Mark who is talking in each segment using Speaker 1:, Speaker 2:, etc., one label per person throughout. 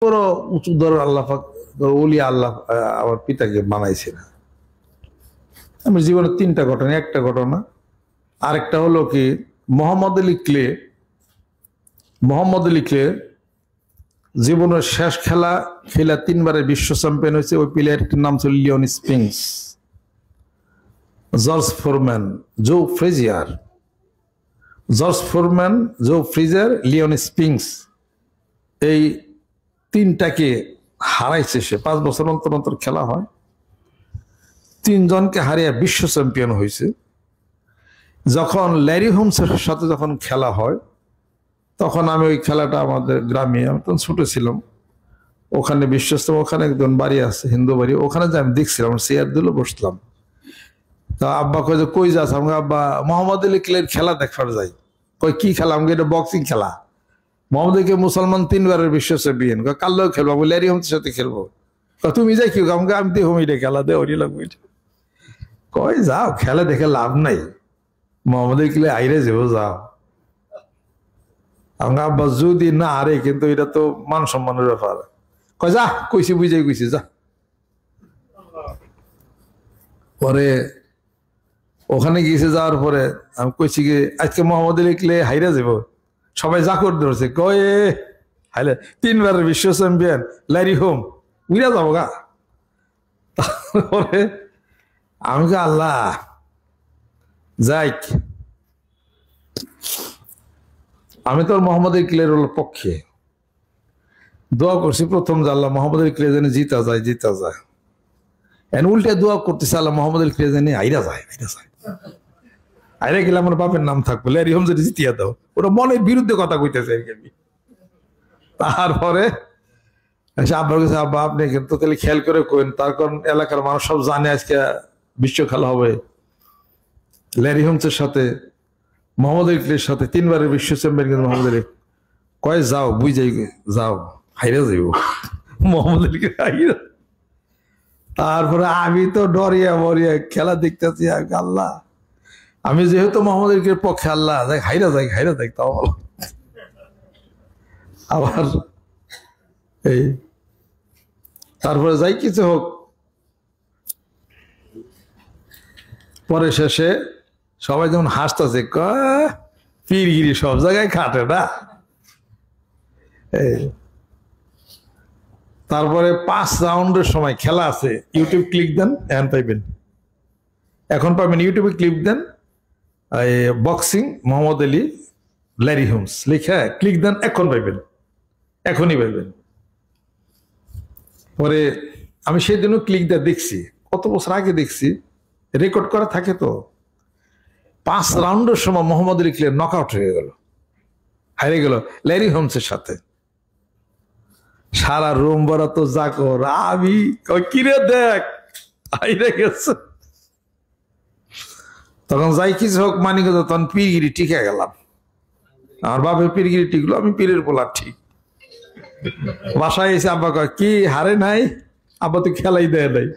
Speaker 1: বড় উঁচু ধর আল্লাহ পাক ওলি আল্লাহ আমার পিতাকে বানাইছে না। আমার জীবনের তিনটা ঘটনা, একটা ঘটনা। আরেকটা হলো কি, মোহাম্মদ আলী ক্লে জীবনের শেষ খেলা খেলা 3 বারের বিশ্ব চ্যাম্পিয়ন হয়েছে। ওই প্লেয়ারটির নাম ছিল লিওন স্প্রিংস, জর্জ ফোরম্যান, জো ফ্রেজিয়ার। লিওন স্প্রিংস, এই তিনটাকে হারাইছে সে। 5 বছর অন্তর অন্তর খেলা হয়, 3 জনকে হারিয়ে বিশ্ব চ্যাম্পিয়ন হয়েছে। যখন ল্যারি হোমসের সাথে যখন খেলা হয়, তখন আমি ওই খেলাটা আমাদের গ্রামে, আমি তখন ছোট ছিলাম, ওখানে বিশ্বস্ত, ওখানে একজন বাড়ি আছে, হিন্দু বাড়ি, ওখানে যে আমি দেখছিলাম, চেয়ার দিল বসলাম। তা আব্বা কয়ে যে কই যাস? আমাকে আব্বা মোহাম্মদ আলী ক্লের খেলা দেখবার যাই। কই কি খেলা? আমাকে এটা বক্সিং খেলা। মোহাম্মদ আলীকে মুসলমান 3 বারের বিশ্ব চ্যাম্পিয়ন, কাল্লো খেলবো, আমি ল্যারি হোমসের সাথে খেলবো। তুমি যাই কি? আমাকে আমি দেখো এটা খেলা দে, ওরই লাগবে। কয় যাও, খেলা দেখে লাভ নাই, মোহাম্মদ আলী ক্লে আইরে যাবো, যাও। আমাকে আব্বা যদি না হারে, কিন্তু এটা তো মান সম্মানের ব্যাপার। কয় যা, কইছি বুঝাই কইছি, যা। পরে ওখানে গিয়েছে, যাওয়ার পরে আমি কইছি কি আজকে মোহাম্মদ আলী ক্লে হাইরা যাব। সবাই জাকর ধরছে, কয়ে হাইলে 3 বারের বিশ্ব চ্যাম্পিয়ন ল্যারি হোম, উইরা যাবো গা। তারপরে আমি কে আল্লাহ যাই, আমি তো মোহাম্মদ আলী ক্লের পক্ষে দোয়া করছি প্রথম, যে আল্লাহ মোহাম্মদ আলী ক্লে যেন জিতা যায়। উল্টে দোয়া করতেছে, আল্লাহ মোহাম্মদ আলী ক্লে যেন আইরা যায়। আইরা গেলে আমার বাপের নাম থাকবে, ল্যারি হোমস জিতিয়া দাও। ওরা মনের বিরুদ্ধে কথা কইতেছে। তারপরে আব্বার কাছে, আব্বা আপনি কিন্তু তাহলে খেয়াল করে কইন, তার কারণ এলাকার মানুষ সব জানে আজকে বিশ্ব খেলা হবে ল্যারি হোমসের সাথে, মোহাম্মদ আলী ক্লের সাথে, 3 বারের বিশ্ব চ্যাম্পিয়ন কিন্তু মোহাম্মদ আলী। কয় যাও, বুঝাই যাও, হাইরা যাইব মোহাম্মদ আলী হাইরা। তারপরে আমি তো ডরিয়া মরিয়া খেলা দেখতেছি, আল্লাহ আমি যেহেতু মোহাম্মদ আলীর পক্ষে, আল্লাহ হাইরা যাই তাও বলো। আবার এই তারপরে যাই কিছু হোক, পরে শেষে সবাই যেমন হাসতেছে, পীরগিরি সব জায়গায় খাটে না। তারপরে 5 রাউন্ডের সময় খেলা আছে, ইউটিউব ক্লিক দেন, এখন পাবেন ইউটিউবে ক্লিক দেন, boxing Muhammad Ali Larry Holmes লিখে ক্লিক দেন, এখনই পাইবেন। পরে আমি সেদিনও ক্লিক দিয়ে দেখছি, কত বছর আগে দেখছি, রেকর্ড করা থাকে তো। 5 রাউন্ডের সময় Mohammad Ali clay knock out হয়ে গেল, হারে গেল ল্যারি হোমসের সাথে। সারা রুম ভরা তো জাকর, আমি কিরে দেখ হাইরে গেছে। তখন যাই কিছু হোক মানি গেল, তখন পীরগিরি টিকে গেলাম। আমার বাপের পীরগিরি টিকলো, আমি পীরের বলা ঠিক। বাসায় এসে আব্বা কয় কি হারে নাই? আব্বা তো খেলাই দেয় নাই।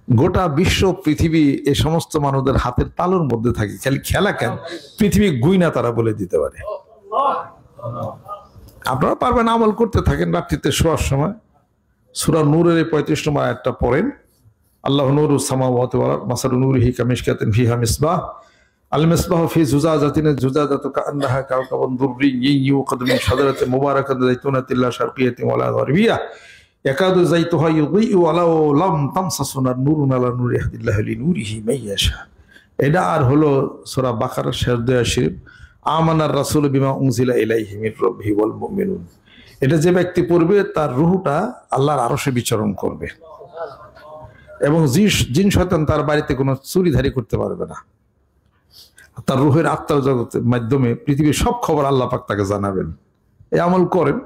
Speaker 1: গোটা বিশ্ব পৃথিবী এই সমস্ত মানুষদের হাতের তালুর মধ্যে থাকে, খালি খেলা কেন পৃথিবী গুইনা তারা বলে দিতে পারে। আপনারা পারবেন, আমল করতে থাকেন। রাত্রিতে শোয়ার সময় সূরা নূরের 35 নম্বর আয়াতটা পড়েন। আল্লাহু নূরুস সামাওয়াতি ওয়াল আরদ মাসালু নূরিহি কামিশকাতিন ফিহা মিসবাহ আল মিসবাহু ফি জুজাজাতিন জুজাজাতু কাআন্নাহা কাওকাবুন দুররিয়্যিন ইউকাদু মিন শাজারাতিন মুবারাকাতিন যাইতুনাতিন লা শারকিয়াতিন ওয়ালা গারবিয়্যাহ ইয়াকাদু যাইতুহা ইউযিউ ওয়ালাউ লাম তামসাসু নূরুন আলা নূরি ইয়াহদিল্লাহু লিনূরিহি মান ইয়াশা। এটা আর হলো সূরা বাকারার শেষ দোয়া শরীফ, আমানার রাসূলু বিমা উনজিলা ইলাইহি মির রাব্বিহি ওয়াল মুমিনুন। এটা যে ব্যক্তি পড়বে তার রূহটা আল্লাহর আরশে বিচরণ করবে, এবং জিন শয়তান তার বাড়িতে কোনো চুরিধারি করতে পারবে না। তার রূহের আত্মার জগতের মাধ্যমে পৃথিবীর সব খবর আল্লাহ পাক তাকে জানাবেন। এই আমল করেন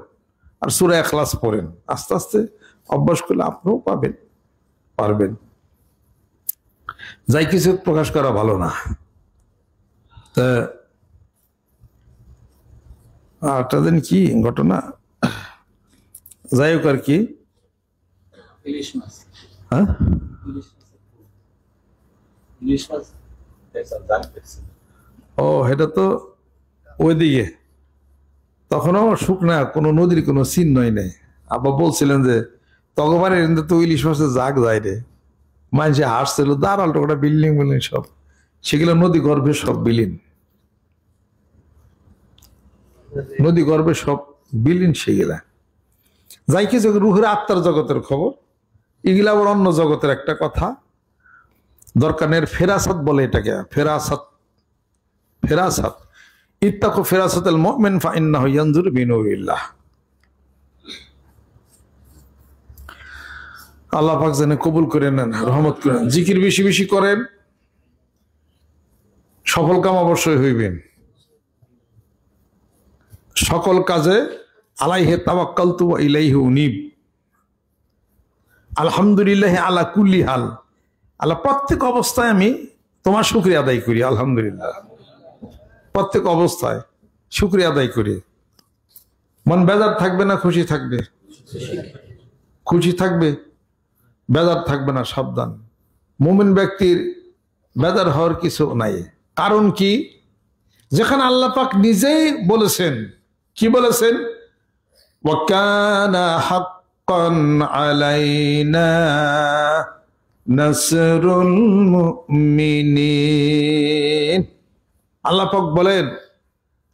Speaker 1: আর সূরা ইখলাস পড়েন, আস্তে আস্তে অভ্যাস করলে আপনিও পারবেন। যাই কিছু প্রকাশ করা ভালো না। তা একটা দিন কি ঘটনা, যাই হোক আর কি, হ্যাঁ ও এটা তো ওইদিকে তখনও শুকনা কোনো নদীর কোনো চিহ্নই নেই। আব্বা বলছিলেন যে তগবারের তো ইলিশ মাছের জাগ যায় রে, মানুষে হাসছিল, দাঁড়াল টোকটা বিল্ডিং বিল্ডিং সব, সেগুলো নদী গর্ভে সব বিলীন, নদী গর্ভে সব বিলীন সেগুলা। যাই কিছু রুহের আত্মার জগতের খবর, এগুলা আবার অন্য জগতের একটা কথা। দরকার নেই, ফেরাসাত বলে এটাকে, ফেরাসাত, ফেরাসাত। ইত্তাকু ফেরাসাতুল মুমিন ফাইন্নাহু ইয়ানজুরু বিনুরিল্লাহ। আল্লাহ পাক যেন কবুল করে নেন, রহমত করেন। জিকির বেশি বেশি করেন, সফল কাম অবশ্যই হইবেন। সকল কাজে আলাইহি তাওয়াক্কালতু ওয়া ইলাইহি উনীব। আলহামদুলিল্লাহ আলা কুল্লি হাল, আল্লাহ প্রত্যেক অবস্থায় আমি তোমার শুকরিয়া আদায় করি। আলহামদুলিল্লাহ, প্রত্যেক অবস্থায় শুকরিয়া আদায় করি। মন বেজার থাকবে না খুশি থাকবে? খুশি থাকবে, বেজার থাকবে না, সাবধান। মুমিন ব্যক্তির বেজার হওয়ার কিছু নাই। কারণ কি? যেখানে আল্লাহ পাক নিজেই বলেছেন, কি বলেছেন? ওয়া কানা হাক্কান আলাইনা নাসরুল মুমিনিন। আল্লাহ পাক বলেন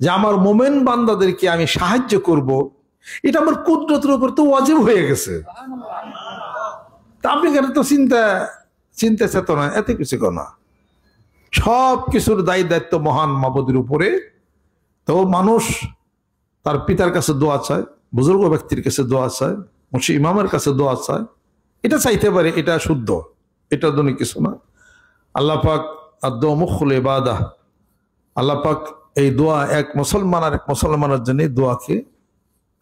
Speaker 1: যে আমার মুমিন বান্দাদেরকে আমি সাহায্য করব, এটা আমার কুদরতের উপর তো ওয়াজিব হয়ে গেছে। তা আপনি কেন তো চিন্তা চেতনা এত কিছু না, সব কিছুর দায়ী দায়িত্ব মহান মাবুদের উপরে। তো মানুষ তার পিতার কাছে দোয়া চায়, বুজুর্গ ব্যক্তির কাছে দোয়া চায়, মুর্শিদ ইমামের কাছে দোয়া চায়, এটা চাইতে পারে, এটা শুদ্ধ, এটার জন্য কিছু না। আল্লাহ পাক আদ-দুআ মুখুল ইবাদাহ, আল্লাহ পাক এই দোয়া এক মুসলমান আর এক মুসলমানের জন্য দোয়াকে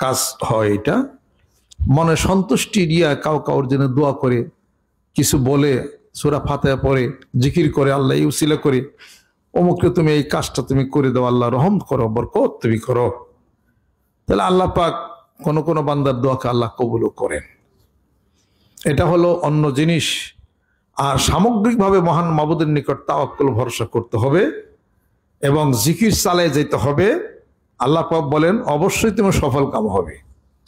Speaker 1: কাজ হয়। এটা মনে সন্তুষ্টি দিয়া কাউর জন্য দোয়া করে, কিছু বলে, সূরা ফাতিহা পড়ে, জিকির করে, আল্লাহ এই উসিলা করে অমুককে তুমি এই কাজটা তুমি করে দাও, আল্লাহ রহম করো, বরকত তুমি করো, তাহলে আল্লাহ পাক কোন কোন বান্দার দোয়াকে আল্লাহ কবুলও করেন। এটা হলো অন্য জিনিস। আর সামগ্রিকভাবে মহান মাবুদের নিকট তাওয়াক্কুল ভরসা করতে হবে এবং জিকির চালায় যেতে হবে। আল্লাহ পাক বলেন অবশ্যই তুমি সফল কাম হবে।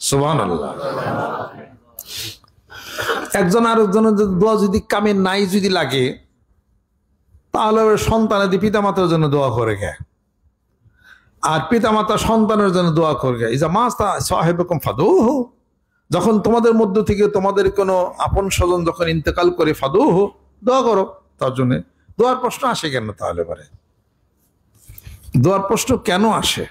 Speaker 1: সুবহানাল্লাহ। একজন আরেকজনের দোয়া যদি কামে নাই যদি লাগে, তাহলে সন্তানাদি পিতামাতার জন্য দোয়া করে গে, আর পিতামাতা সন্তানের জন্য দোয়া করে গে। ইজা মাস্তা সাহেবকুম ফাদুহু, যখন তোমাদের মধ্য থেকে তোমাদের কোনো আপন স্বজন যখন ইন্তেকাল করে, ফাদুহু, দোয়া করো তার জন্য। দোয়ার প্রশ্ন আসে কেন তাহলে? পরে দোয়ার প্রশ্ন কেন আসে?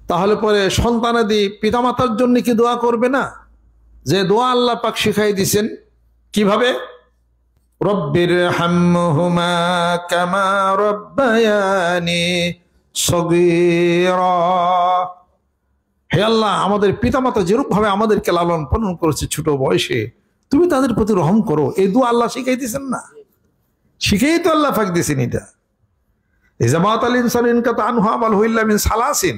Speaker 1: তাহলে পরে সন্তানাদি পিতামাতার জন্য কি দোয়া করবে না? যে দোয়া আল্লাহ পাক শিখাই দিছেন কিভাবে? রব্বির হামহুমা কামা রব্বায়ানি সগীরা। হে আল্লাহ, আমাদের পিতামাতা যেরূপ ভাবে আমাদেরকে লালন পালন করেছে ছোট বয়সে, তুমি তাদের প্রতি রহম করো। এই দোয়া আল্লাহ শিখাই দিছেন না? শিখেই তো আল্লাহ পাক দিছেন এটা। ইজামাত আল ইনসান ইনকাতা আনহু আমালহু ইল্লা মিন সালাসিন।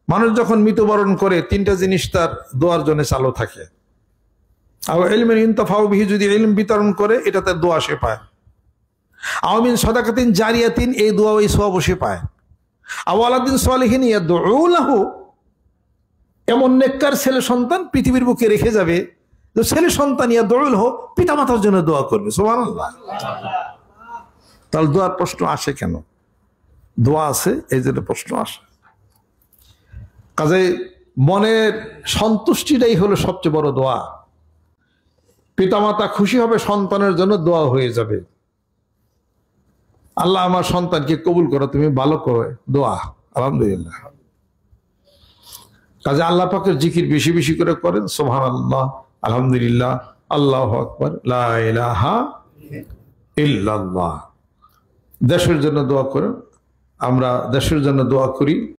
Speaker 1: মানুষ যখন মৃত্যুবরণ করে, তিনটা জিনিস তার দোয়ার জন্য চালু থাকে। আর ইলমিন ইনতাফাউ বিহি, যদি ইলম বিতরণ করে, এটা তার দোয়া সে পায়। আও মিন সাদাকাতিন জারিয়াতিন, এই দোয়া ওই সওয়াব সে পায়। আও ওয়ালাদিন সালিহিন ইয়াদউ লাহু, এমন নেককার ছেলে সন্তান পৃথিবীর বুকে রেখে যাবে, যে ছেলে সন্তান ইয়াদউ লাহু, পিতামাতার জন্য দোয়া করবে। সুবহানাল্লাহ। তাহলে দোয়ার প্রশ্ন আসে কেন? দোয়া আছে এই জন্য প্রশ্ন আসে। কাজে মনের সন্তুষ্টিটাই হলো সবচেয়ে বড় দোয়া। পিতামাতা খুশি হবে, সন্তানের জন্য দোয়া হয়ে যাবে। আল্লাহ আমার সন্তানকে কবুল করো, তুমি ভালো করো, দোয়া। আলহামদুলিল্লাহ। কাজে আল্লাহ পাকের জিকির বেশি বেশি করে করেন। সুবহানাল্লাহ, আলহামদুলিল্লাহ, আল্লাহু আকবার, লা ইলাহা ইল্লাল্লাহ। দেশের জন্য দোয়া করেন, আমরা দেশের জন্য দোয়া করি।